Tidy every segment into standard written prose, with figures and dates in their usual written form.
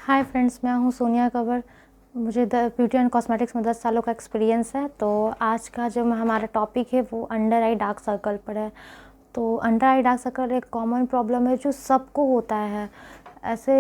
Hi friends, मैं हूँ सोनिया कंवर। मुझे ब्यूटी एंड कॉस्मेटिक्स में 10 सालों का एक्सपीरियंस है। तो आज का जो हमारा टॉपिक है वो अंडर आई डार्क सर्कल पर है। तो अंडर आई डार्क सर्कल एक कॉमन प्रॉब्लम है जो सबको होता है। ऐसे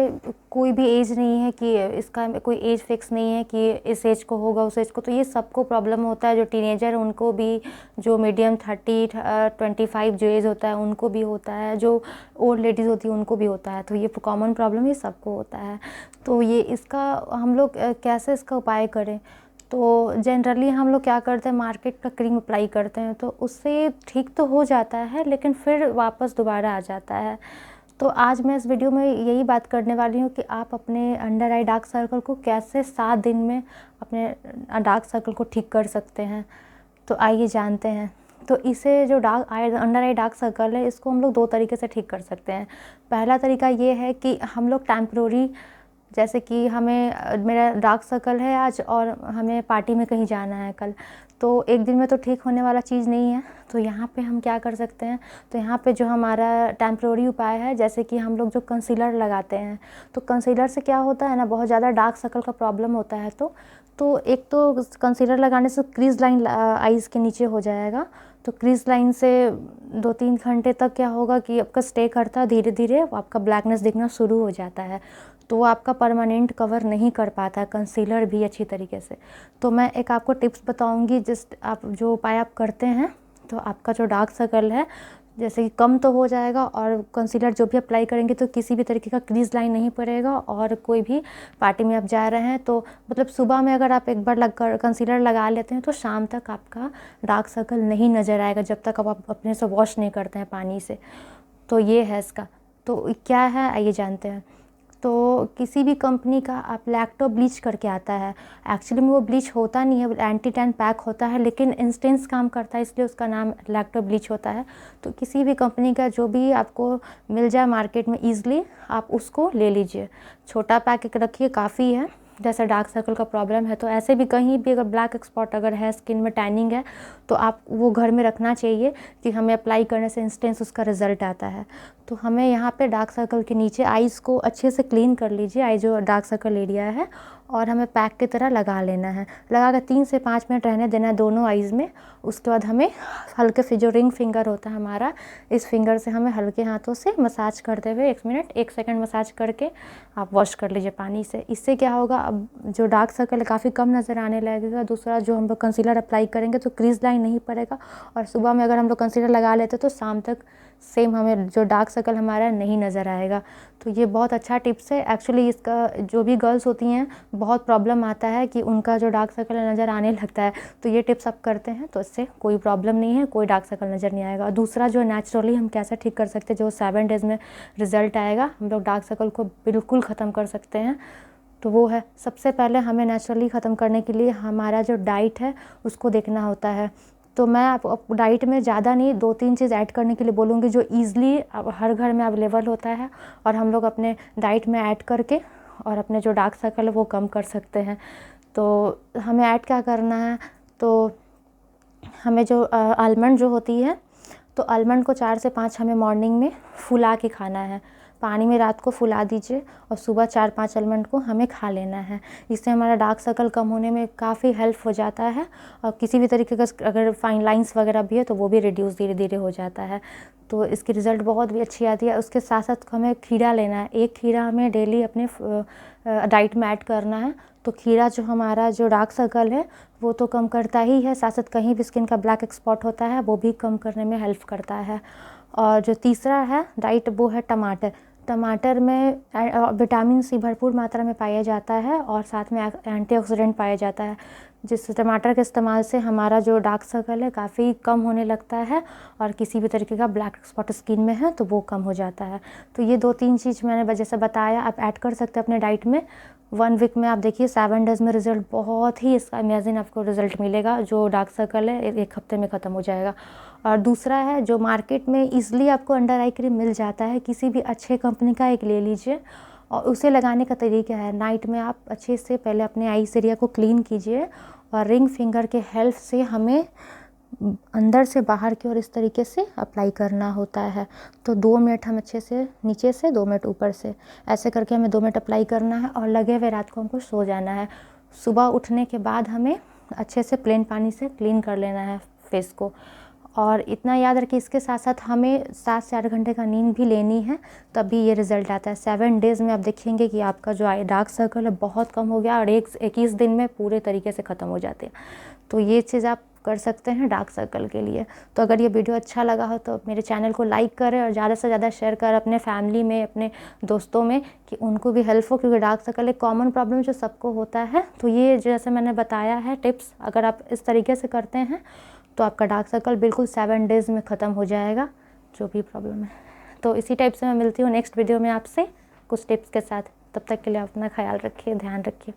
कोई भी एज नहीं है कि इसका कोई एज फिक्स नहीं है कि इस एज को होगा उस एज को, तो ये सबको प्रॉब्लम होता है। जो टीनेजर उनको भी, जो मीडियम 30-25 जो एज होता है उनको भी होता है, जो ओल्ड लेडीज़ होती है उनको भी होता है। तो ये कॉमन प्रॉब्लम ये सबको होता है। तो ये इसका हम लोग कैसे इसका उपाय करें? तो जनरली हम लोग क्या करते हैं, मार्केट का क्रीम अप्लाई करते हैं तो उससे ठीक तो हो जाता है, लेकिन फिर वापस दोबारा आ जाता है। तो आज मैं इस वीडियो में यही बात करने वाली हूँ कि आप अपने अंडर आई डार्क सर्कल को कैसे 7 दिन में अपने डार्क सर्कल को ठीक कर सकते हैं। तो आइए जानते हैं। तो इसे जो अंडर आई डार्क सर्कल है, इसको हम लोग 2 तरीके से ठीक कर सकते हैं। पहला तरीका ये है कि हम लोग टेम्प्रोरी, जैसे कि मेरा डार्क सर्कल है आज और हमें पार्टी में कहीं जाना है कल, तो एक दिन में तो ठीक होने वाला चीज़ नहीं है। तो यहाँ पे हम क्या कर सकते हैं, तो यहाँ पे जो हमारा टेम्प्रोरी उपाय है, जैसे कि हम लोग जो कंसीलर लगाते हैं, तो कंसीलर से क्या होता है ना, बहुत ज़्यादा डार्क सर्कल का प्रॉब्लम होता है। तो एक तो कंसीलर लगाने से क्रीज लाइन आईज़ के नीचे हो जाएगा। तो क्रीज लाइन से 2-3 घंटे तक क्या होगा कि आपका स्टे करता है, धीरे धीरे आपका ब्लैकनेस दिखना शुरू हो जाता है। तो वो आपका परमानेंट कवर नहीं कर पाता है कंसीलर भी अच्छी तरीके से। तो मैं एक आपको टिप्स बताऊंगी, जस्ट आप जो उपाय आप करते हैं तो आपका जो डार्क सर्कल है जैसे कि कम तो हो जाएगा, और कंसीलर जो भी अप्लाई करेंगे तो किसी भी तरीके का क्रीज लाइन नहीं पड़ेगा। और कोई भी पार्टी में आप जा रहे हैं तो मतलब सुबह में अगर आप एक बार कंसीलर लगा लेते हैं तो शाम तक आपका डार्क सर्कल नहीं नज़र आएगा, जब तक आप अपने से वॉश नहीं करते हैं पानी से। तो ये है इसका। तो क्या है आइए जानते हैं। तो किसी भी कंपनी का आप लैक्टो ब्लीच करके आता है, एक्चुअली में वो ब्लीच होता नहीं है, वो एंटी टैन पैक होता है, लेकिन इंस्टेंस काम करता है इसलिए उसका नाम लैक्टो ब्लीच होता है। तो किसी भी कंपनी का जो भी आपको मिल जाए मार्केट में ईज़िली, आप उसको ले लीजिए। छोटा पैकेट रखिए, काफ़ी है। जैसे डार्क सर्कल का प्रॉब्लम है तो ऐसे भी कहीं भी अगर ब्लैक स्पॉट अगर है, स्किन में टैनिंग है, तो आप वो घर में रखना चाहिए कि हमें अप्लाई करने से इंस्टेंस उसका रिज़ल्ट आता है। तो हमें यहाँ पे डार्क सर्कल के नीचे आईज़ को अच्छे से क्लीन कर लीजिए, आई जो डार्क सर्कल एरिया है, और हमें पैक की तरह लगा लेना है। लगा कर 3 से 5 मिनट रहने देना है दोनों आईज़ में। उसके बाद हमें हल्के से, जो रिंग फिंगर होता है हमारा, इस फिंगर से हमें हल्के हाथों से मसाज करते हुए 1 सेकंड मसाज करके आप वॉश कर लीजिए पानी से। इससे क्या होगा, अब जो डार्क सर्कल है काफ़ी कम नज़र आने लगेगा। दूसरा, जो हम लोग कंसीलर अप्लाई करेंगे तो क्रीज लाइन नहीं पड़ेगा, और सुबह में अगर हम लोग कंसीलर लगा लेते तो शाम तक सेम हमें जो डार्क सर्कल हमारा नहीं नज़र आएगा। तो ये बहुत अच्छा टिप्स है। एक्चुअली इसका जो भी गर्ल्स होती हैं बहुत प्रॉब्लम आता है कि उनका जो डार्क सर्कल नज़र आने लगता है, तो ये टिप्स आप करते हैं तो इससे कोई प्रॉब्लम नहीं है, कोई डार्क सर्कल नज़र नहीं आएगा। दूसरा, जो नेचुरली हम कैसे ठीक कर सकते हैं, जो 7 डेज़ में रिज़ल्ट आएगा, हम लोग डार्क सर्कल को बिल्कुल ख़त्म कर सकते हैं। तो वो है, सबसे पहले हमें नेचुरली ख़त्म करने के लिए हमारा जो डाइट है उसको देखना होता है। तो मैं आप डाइट में ज़्यादा नहीं, 2-3 चीज़ ऐड करने के लिए बोलूँगी जो ईज़िली हर घर में अवेलेबल होता है, और हम लोग अपने डाइट में ऐड करके और अपने जो डार्क सर्कल है वो कम कर सकते हैं। तो हमें ऐड क्या करना है, तो हमें जो आलमंड जो होती है, तो आलमंड को 4 से 5 हमें मॉर्निंग में फुला के खाना है। पानी में रात को फुला दीजिए और सुबह 4-5 आलमंड को हमें खा लेना है। इससे हमारा डार्क सर्कल कम होने में काफ़ी हेल्प हो जाता है, और किसी भी तरीके का अगर फाइन लाइंस वगैरह भी है तो वो भी रिड्यूस धीरे धीरे हो जाता है। तो इसकी रिज़ल्ट बहुत भी अच्छी आती है। उसके साथ साथ हमें खीरा लेना है, 1 खीरा हमें डेली अपने डाइट में ऐड करना है। तो खीरा जो हमारा जो डार्क सर्कल है वो तो कम करता ही है, साथ साथ कहीं भी स्किन का ब्लैक स्पॉट होता है वो भी कम करने में हेल्प करता है। और जो तीसरा है डाइट, वो है टमाटर। टमाटर में विटामिन सी भरपूर मात्रा में पाया जाता है, और साथ में एंटीऑक्सीडेंट पाया जाता है, जिससे टमाटर के इस्तेमाल से हमारा जो डार्क सर्कल है काफ़ी कम होने लगता है, और किसी भी तरीके का ब्लैक स्पॉट स्किन में है तो वो कम हो जाता है। तो ये 2-3 चीज़ मैंने जैसे बताया आप ऐड कर सकते हैं अपने डाइट में। 1 वीक में आप देखिए 7 डेज़ में रिज़ल्ट बहुत ही इसका अमेजिंग आपको रिज़ल्ट मिलेगा। जो डार्क सर्कल है 1 हफ्ते में ख़त्म हो जाएगा। और दूसरा है, जो मार्केट में ईज़िली आपको अंडर आई क्रीम मिल जाता है, किसी भी अच्छे कंपनी का एक ले लीजिए। और उसे लगाने का तरीका है, नाइट में आप अच्छे से पहले अपने आईज एरिया को क्लीन कीजिए, और रिंग फिंगर के हेल्प से हमें अंदर से बाहर की ओर इस तरीके से अप्लाई करना होता है। तो 2 मिनट हम अच्छे से नीचे से, 2 मिनट ऊपर से, ऐसे करके हमें 2 मिनट अप्लाई करना है और लगे हुए रात को हमको सो जाना है। सुबह उठने के बाद हमें अच्छे से प्लेन पानी से क्लीन कर लेना है फेस को। और इतना याद रखिए, इसके साथ साथ हमें 7 से 8 घंटे का नींद भी लेनी है, तभी ये रिज़ल्ट आता है। 7 डेज़ में आप देखेंगे कि आपका जो आई डार्क सर्कल है बहुत कम हो गया और 21 दिन में पूरे तरीके से ख़त्म हो जाते हैं। तो ये चीज़ आप कर सकते हैं डार्क सर्कल के लिए। तो अगर ये वीडियो अच्छा लगा हो तो मेरे चैनल को लाइक करें और ज़्यादा से ज़्यादा शेयर करें अपने फैमिली में, अपने दोस्तों में, कि उनको भी हेल्प हो, क्योंकि डार्क सर्कल एक कॉमन प्रॉब्लम जो सबको होता है। तो ये जैसे मैंने बताया है टिप्स, अगर आप इस तरीके से करते हैं तो आपका डार्क सर्कल बिल्कुल 7 डेज़ में ख़त्म हो जाएगा, जो भी प्रॉब्लम है। तो इसी टाइप से मैं मिलती हूँ नेक्स्ट वीडियो में आपसे कुछ टिप्स के साथ। तब तक के लिए अपना ख्याल रखिए, ध्यान रखिए।